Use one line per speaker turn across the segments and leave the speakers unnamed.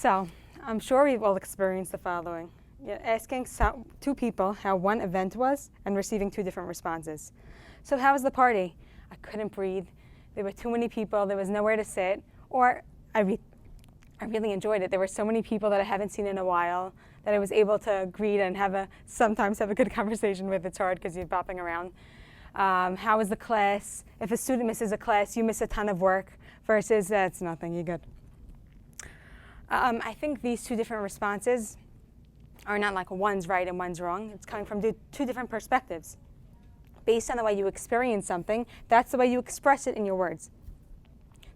So, I'm sure we've all experienced the following. You're asking two people how one event was and receiving two different responses. So how was the party? I couldn't breathe. There were too many people. There was nowhere to sit. Or I really enjoyed it. There were so many people that I haven't seen in a while that I was able to greet and sometimes have a good conversation with. It's hard because you're bopping around. How was the class? If a student misses a class, you miss a ton of work versus it's nothing, you're good. I think these two different responses are not like one's right and one's wrong. It's coming from two different perspectives. Based on the way you experience something, that's the way you express it in your words.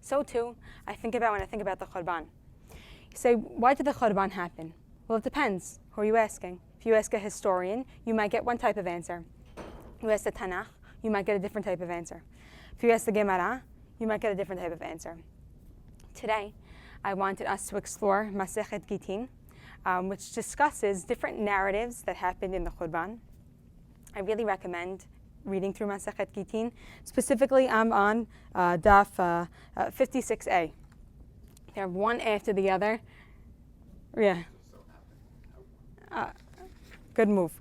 So too, when I think about the Churban. You say, why did the Churban happen? Well, it depends. Who are you asking? If you ask a historian, you might get one type of answer. If you ask the Tanakh, you might get a different type of answer. If you ask the Gemara, you might get a different type of answer. Today, I wanted us to explore Masechet Gitin, which discusses different narratives that happened in the Churban. I really recommend reading through Masechet Gitin. Specifically, I'm on Daf 56a. They're one after the other. Yeah. Good move.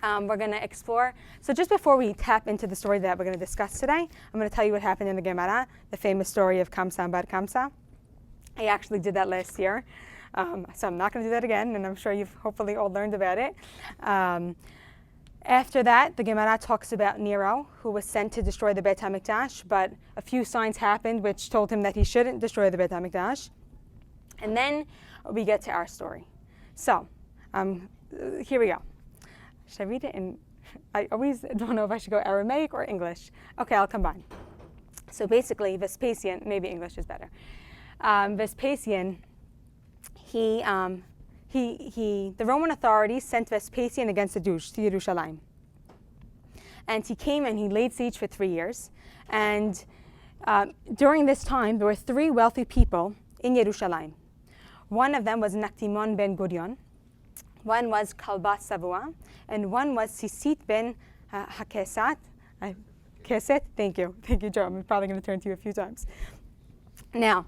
We're going to explore. So just before we tap into the story that we're going to discuss today, I'm going to tell you what happened in the Gemara, the famous story of Kamsa Bar Kamsa. I actually did that last year, so I'm not going to do that again, and I'm sure you've hopefully all learned about it. After that, the Gemara talks about Nero, who was sent to destroy the Beit HaMikdash, but a few signs happened which told him that he shouldn't destroy the Beit HaMikdash. And then we get to our story. So, here we go. Should I read it in? I always don't know if I should go Aramaic or English. Okay, I'll combine. So basically, Vespasian, maybe English is better. Vespasian, the Roman authorities sent Vespasian against the Jews to Yerushalayim. And he came and he laid siege for 3 years. And during this time, there were 3 wealthy people in Yerushalayim. One of them was Naktimon ben Gurion, one was Kalbat Savua, and one was Sisit ben Hakesat. Keset? Thank you, Joe. I'm probably going to turn to you a few times. Now,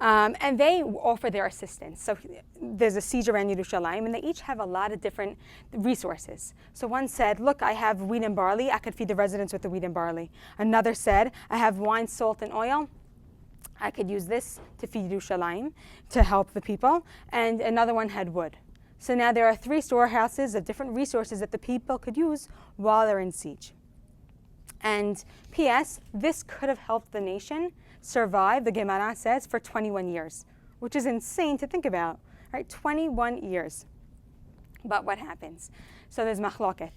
and they offer their assistance. So there's a siege around Yerushalayim, and they each have a lot of different resources. So one said, look, I have wheat and barley. I could feed the residents with the wheat and barley. Another said, I have wine, salt, and oil. I could use this to feed Yerushalayim, to help the people. And another one had wood. So now there are 3 storehouses of different resources that the people could use while they're in siege. And P.S., this could have helped the nation survive, the Gemara says, for 21 years, which is insane to think about, right? 21 years. But what happens? So there's machloket.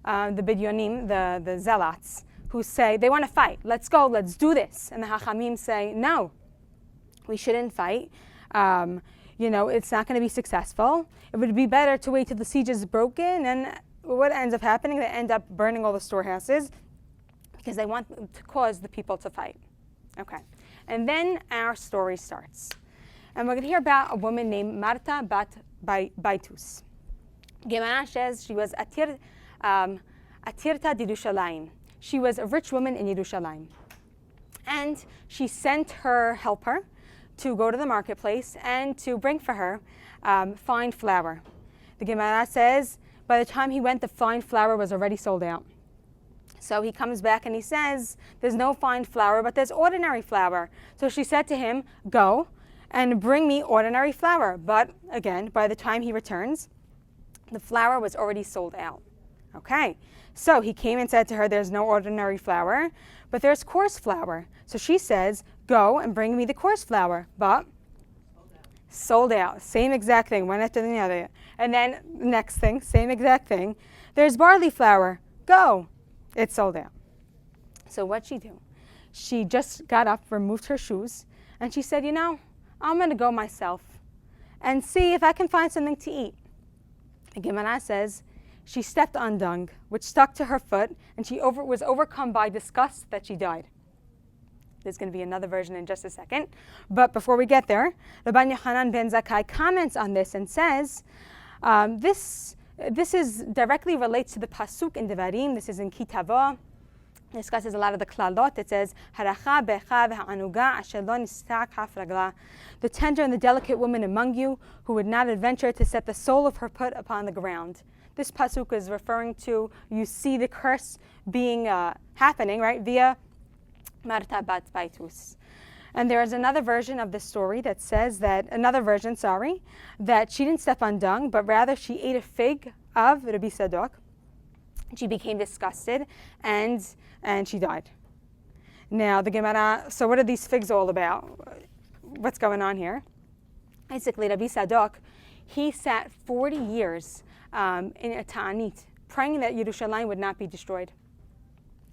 The Bidyonim, the zealots, who say, they want to fight. Let's go, let's do this. And the Hachamim say, no, we shouldn't fight. It's not going to be successful. It would be better to wait till the siege is broken. And what ends up happening, they end up burning all the storehouses because they want to cause the people to fight. Okay, and then our story starts. And we're going to hear about a woman named Marta bat Baitus. Gemara says she was Atirta Yerushalayim. She was a rich woman in Yerushalayim. And she sent her helper to go to the marketplace and to bring for her fine flour. The Gemara says by the time he went, the fine flour was already sold out. So he comes back and he says, there's no fine flour, but there's ordinary flour. So she said to him, go and bring me ordinary flour. But again, by the time he returns, the flour was already sold out. Okay, so he came and said to her, there's no ordinary flour, but there's coarse flour. So she says, go and bring me the coarse flour. But sold out. Same exact thing, one after the other. And then next thing, same exact thing. There's barley flour. Go. It's sold out. So what'd she do? She just got up, removed her shoes, and she said, I'm going to go myself and see if I can find something to eat. The Gemara says she stepped on dung, which stuck to her foot, and she was overcome by disgust that she died. There's going to be another version in just a second. But before we get there, Rabbi Yochanan ben Zakkai comments on this and says, this is directly relates to the pasuk in Devarim. This is in Kitavo, discusses a lot of the klalot. It says, Haracha becha v'ha'anuga asher lo nistak haf ragla. The tender and the delicate woman among you who would not adventure to set the sole of her foot upon the ground. This pasuk is referring to, you see the curse being happening, right, via Marta bat Baitus. And there is another version of this story that says that, that she didn't step on dung, but rather she ate a fig of Rabbi Sadok. She became disgusted and she died. Now the Gemara, so what are these figs all about? What's going on here? Basically, Rabbi Sadok, he sat 40 years in a ta'anit, praying that Yerushalayim would not be destroyed.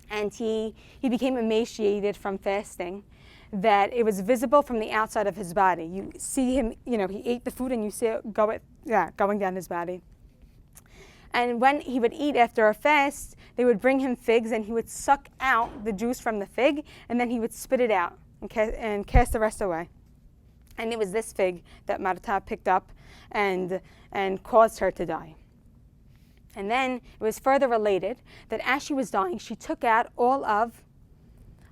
And he became emaciated from fasting, that it was visible from the outside of his body. You see him, he ate the food and you see it going down his body. And when he would eat after a fast, they would bring him figs and he would suck out the juice from the fig and then he would spit it out and cast the rest away. And it was this fig that Marta picked up and caused her to die. And then it was further related that as she was dying, she took out all of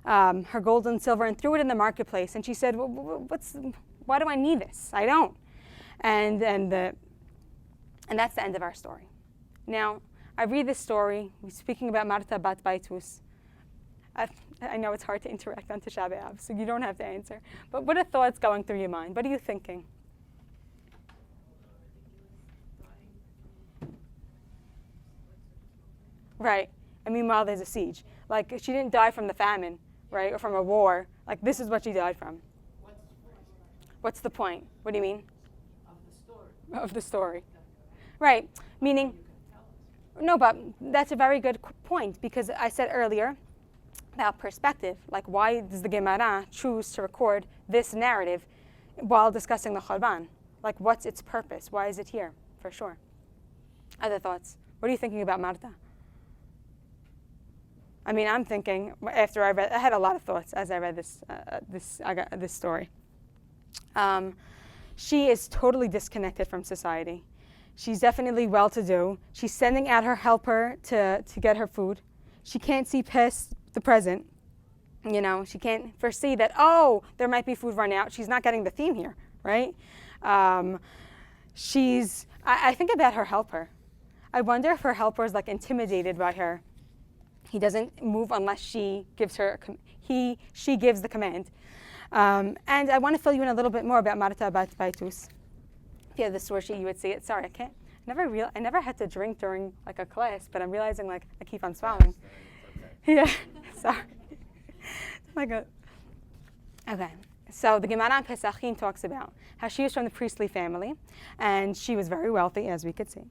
her gold and silver and threw it in the marketplace. And she said, why do I need this? I don't. And that's the end of our story. Now, I read this story, we're speaking about Marta bat Baitus. I know it's hard to interact on Tish'a BeAb, so you don't have to answer. But what are thoughts going through your mind? What are you thinking? Right. And meanwhile, there's a siege. Like, she didn't die from the famine, right, or from a war. Like, this is what she died from. What's the point? What do you mean? Of the story. Right. Meaning, no, but that's a very good point, because I said earlier about perspective. Like, why does the Gemara choose to record this narrative while discussing the Churban? Like, what's its purpose? Why is it here? For sure. Other thoughts? What are you thinking about Marta? I mean, I'm thinking, after I had a lot of thoughts as I read this story. She is totally disconnected from society. She's definitely well-to-do. She's sending out her helper to get her food. She can't see past the present. She can't foresee that, there might be food run out. She's not getting the theme here, right? I think about her helper. I wonder if her helper is like intimidated by her. He doesn't move unless she gives she gives the command. And I want to fill you in a little bit more about Marta bat Baitus. If you have the source sheet, you would see it. Sorry, I can't. I never had to drink during like a class, but I'm realizing like I keep on swallowing. Okay. Yeah, sorry. Okay. So the Gemara on Pesachim talks about how she was from the priestly family, and she was very wealthy, as we could see.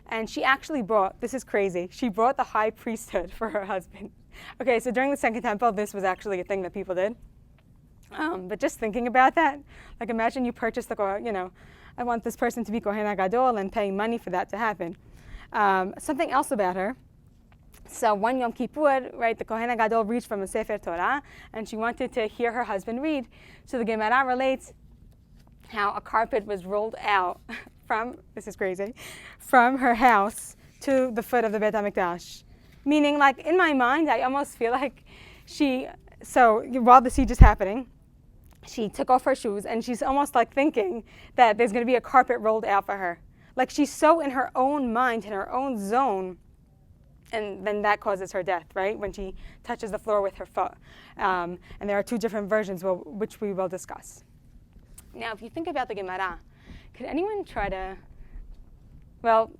And she actually this is crazy, she brought the high priesthood for her husband. Okay, so during the Second Temple, this was actually a thing that people did. But just thinking about that, like imagine you purchase I want this person to be Kohen HaGadol and paying money for that to happen. Something else about her. So one Yom Kippur, right, the Kohen HaGadol reached from a Sefer Torah, and she wanted to hear her husband read. So the Gemara relates how a carpet was rolled out from her house to the foot of the Beit HaMikdash. Meaning, like, in my mind, I almost feel like while the siege is happening, she took off her shoes, and she's almost like thinking that there's going to be a carpet rolled out for her. Like, she's so in her own mind, in her own zone, and then that causes her death, right, when she touches the floor with her foot. And there are two different versions, which we will discuss. Now, if you think about the Gemara, could anyone try to,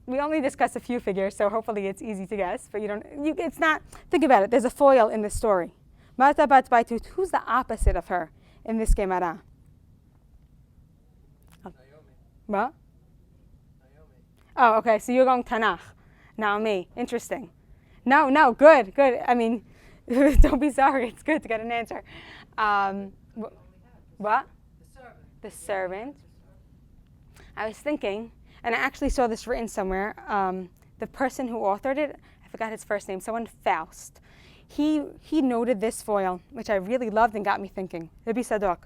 we only discussed a few figures, so hopefully it's easy to guess, but it's not, think about it, there's a foil in this story. Marta bat Baitus, who's the opposite of her in this Gemara?
Naomi.
What?
Naomi.
Oh, okay, so you're going Tanakh. Naomi, interesting. No, good. I mean, don't be sorry, it's good to get an answer. What? The servant. I was thinking, and I actually saw this written somewhere, the person who authored it, I forgot his first name, someone Faust. He noted this foil, which I really loved and got me thinking. Rabbi Sadok.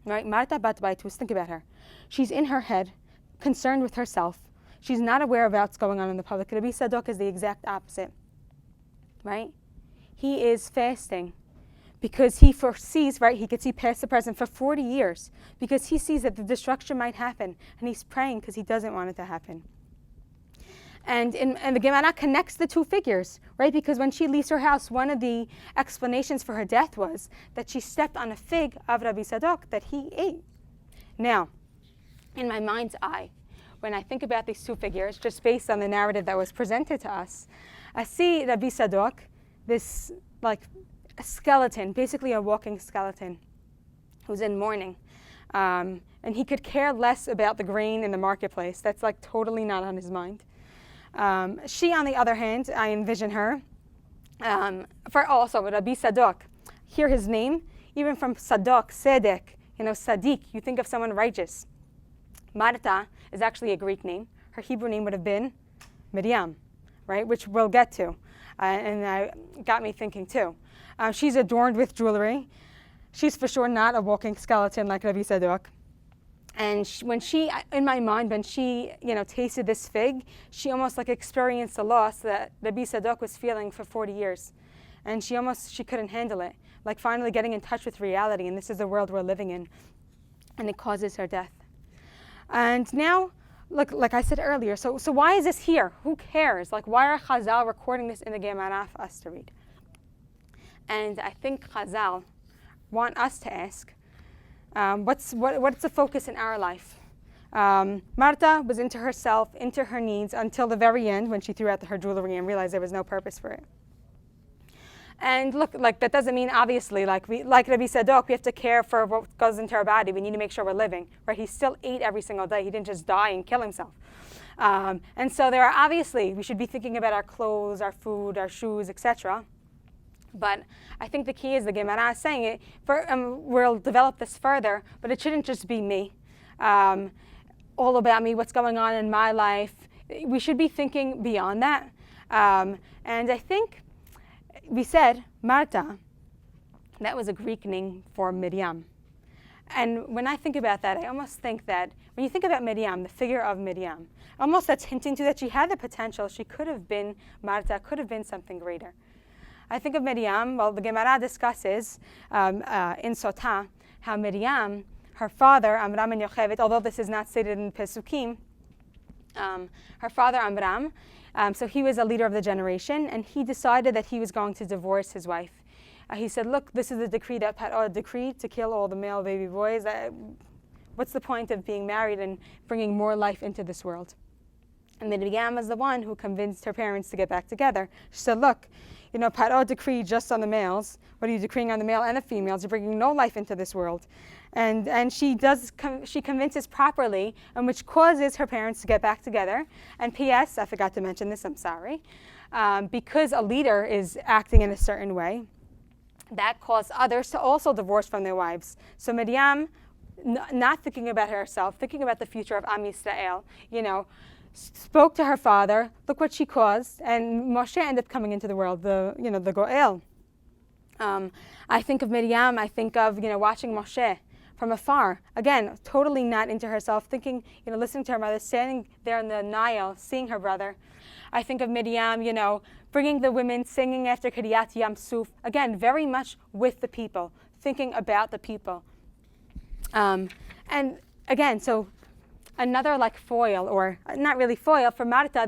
Right? Marta bat Baitus, think about her. She's in her head, concerned with herself. She's not aware of what's going on in the public. Rabbi Sadok is the exact opposite. Right? he is fasting because he foresees, right, he could see past the present for 40 years because he sees that the destruction might happen, and he's praying because he doesn't want it to happen. And the Gemara connects the two figures, right? Because when she leaves her house, one of the explanations for her death was that she stepped on a fig of Rabbi Sadok that he ate. Now, in my mind's eye, when I think about these two figures, just based on the narrative that was presented to us, I see Rabbi Sadok, this like a skeleton, basically a walking skeleton, who's in mourning. And he could care less about the grain in the marketplace. That's like totally not on his mind. She, on the other hand, I envision her, for also Rabbi Sadok, hear his name, even from Sadok, Sedek, Sadiq, you think of someone righteous. Marta is actually a Greek name. Her Hebrew name would have been Miriam, right, which we'll get to, and got me thinking too. She's adorned with jewelry. She's for sure not a walking skeleton like Rabbi Sadok. And when she, in my mind, when she, tasted this fig, she almost like experienced the loss that Rabbi Sadok was feeling for 40 years. And she couldn't handle it, like finally getting in touch with reality, and this is the world we're living in, and it causes her death. And now, look, like I said earlier, so why is this here? Who cares? Like, why are Chazal recording this in the Gemara for us to read? And I think Chazal want us to ask, what's the focus in our life? Marta was into herself, into her needs, until the very end when she threw out her jewelry and realized there was no purpose for it. And look, like that doesn't mean obviously, like Rabbi Sadok, we have to care for what goes into our body. We need to make sure we're living, right? He still ate every single day. He didn't just die and kill himself. And so there are obviously, we should be thinking about our clothes, our food, our shoes, etc. But I think the key is the Gemara is saying it. We'll develop this further, but it shouldn't just be me, all about me, what's going on in my life. We should be thinking beyond that. And I think we said Marta, that was a Greek name for Miriam. And when I think about that, I almost think that when you think about Miriam, the figure of Miriam, almost that's hinting to that she had the potential. She could have been Marta, could have been something greater. I think of Miriam, well, the Gemara discusses in Sotah how Miriam, her father, Amram and Yocheved, although this is not stated in Pesukim, her father, Amram, so he was a leader of the generation, and he decided that he was going to divorce his wife. He said, look, this is the decree that Paro decreed to kill all the male baby boys. What's the point of being married and bringing more life into this world? And Miriam was the one who convinced her parents to get back together. She said, look, Paro decreed just on the males. What are you decreeing on the male and the females? You're bringing no life into this world. And she convinces properly, and which causes her parents to get back together. And P.S., I forgot to mention this, I'm sorry. Because a leader is acting in a certain way, that caused others to also divorce from their wives. So Miriam, not thinking about herself, thinking about the future of Am Yisrael, spoke to her father, look what she caused, and Moshe ended up coming into the world, the Goel. I think of Miriam, I think of, watching Moshe from afar. Again, totally not into herself, thinking, listening to her mother, standing there in the Nile, seeing her brother. I think of Miriam, bringing the women, singing after Kiryat Yam Suf. Again, very much with the people, thinking about the people. And again, so another like foil, or not really foil, for Marta,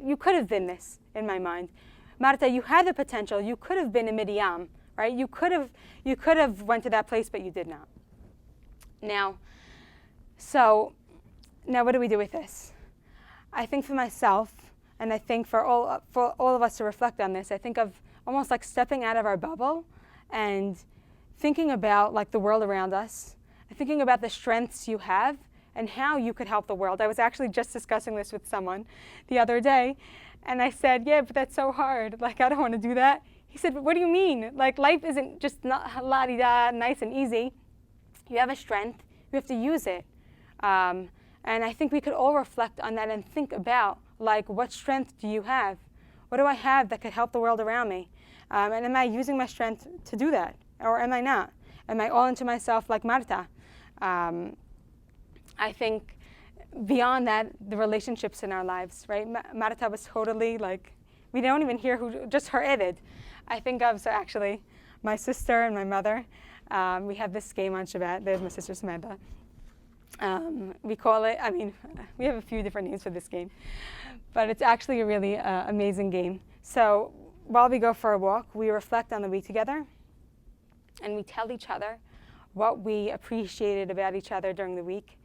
you could have been this, in my mind. Marta, you had the potential. You could have been a Miriam, right? You could have went to that place, but you did not. Now what do we do with this? I think for myself, and I think for all of us to reflect on this, I think of almost like stepping out of our bubble and thinking about like the world around us, and thinking about the strengths you have and how you could help the world. I was actually just discussing this with someone the other day, and I said, yeah, but that's so hard. Like, I don't want to do that. He said, but what do you mean? Like, life isn't just la-di-da, nice and easy. You have a strength. You have to use it. And I think we could all reflect on that and think about, like, what strength do you have? What do I have that could help the world around me? And am I using my strength to do that? Or am I not? Am I all into myself like Marta? I think beyond that, the relationships in our lives, right? Marta was totally like, we don't even hear just her Eved. I think of, so actually, my sister and my mother, we have this game on Shabbat. There's my sister Samantha. We call it, we have a few different names for this game, but it's actually a really amazing game. So while we go for a walk, we reflect on the week together, and we tell each other what we appreciated about each other during the week,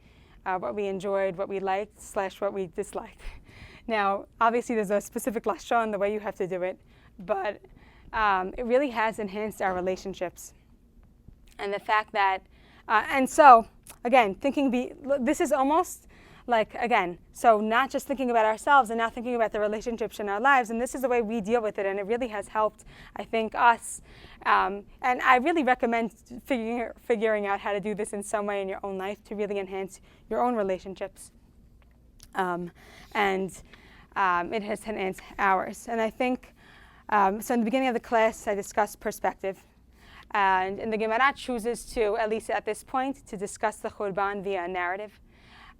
what we enjoyed, what we liked / what we disliked. Now, obviously there's a specific lashon, the way you have to do it, but it really has enhanced our relationships. And the fact that, and so, again, this is almost like, again, so not just thinking about ourselves and not thinking about the relationships in our lives, and this is the way we deal with it, and it really has helped, I think, us. And I really recommend figuring out how to do this in some way in your own life to really enhance your own relationships. And it has enhanced ours. And I think, so in the beginning of the class, I discussed perspective. And the Gemara chooses to, at least at this point, to discuss the Churban via a narrative.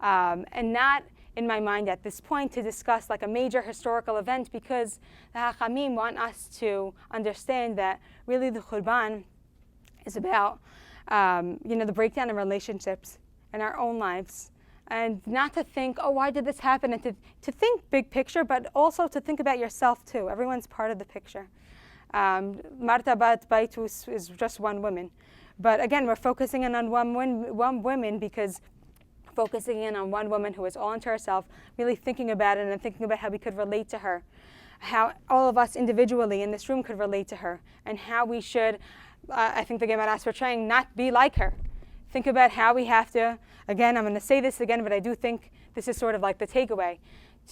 And not, in my mind at this point, to discuss like a major historical event, because the Hachamim want us to understand that really the Churban is about the breakdown in relationships in our own lives. And not to think, oh, why did this happen? And to think big picture, but also to think about yourself too. Everyone's part of the picture. Martabat Baitus is just one woman. But again, we're focusing in on one woman because focusing in on one woman who is all into herself, really thinking about it and thinking about how we could relate to her, how all of us individually in this room could relate to her, and how we should, I think the Gemara is portraying, not be like her. Think about how we have to, again, I'm going to say this again, but I do think this is sort of like the takeaway,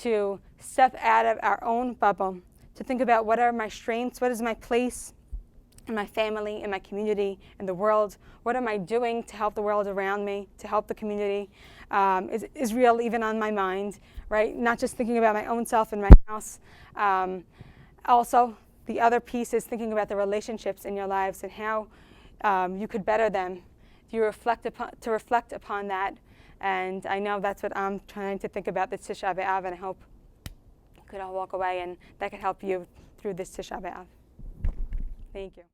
to step out of our own bubble, to think about what are my strengths, what is my place in my family, in my community, in the world. What am I doing to help the world around me, to help the community? Is Israel even on my mind, right? Not just thinking about my own self in my house. Also, the other piece is thinking about the relationships in your lives and how you could better them. You reflect upon that. And I know that's what I'm trying to think about this Tish'a BeAb, and I hope you could all walk away and that could help you through this Tish'a BeAb. Thank you.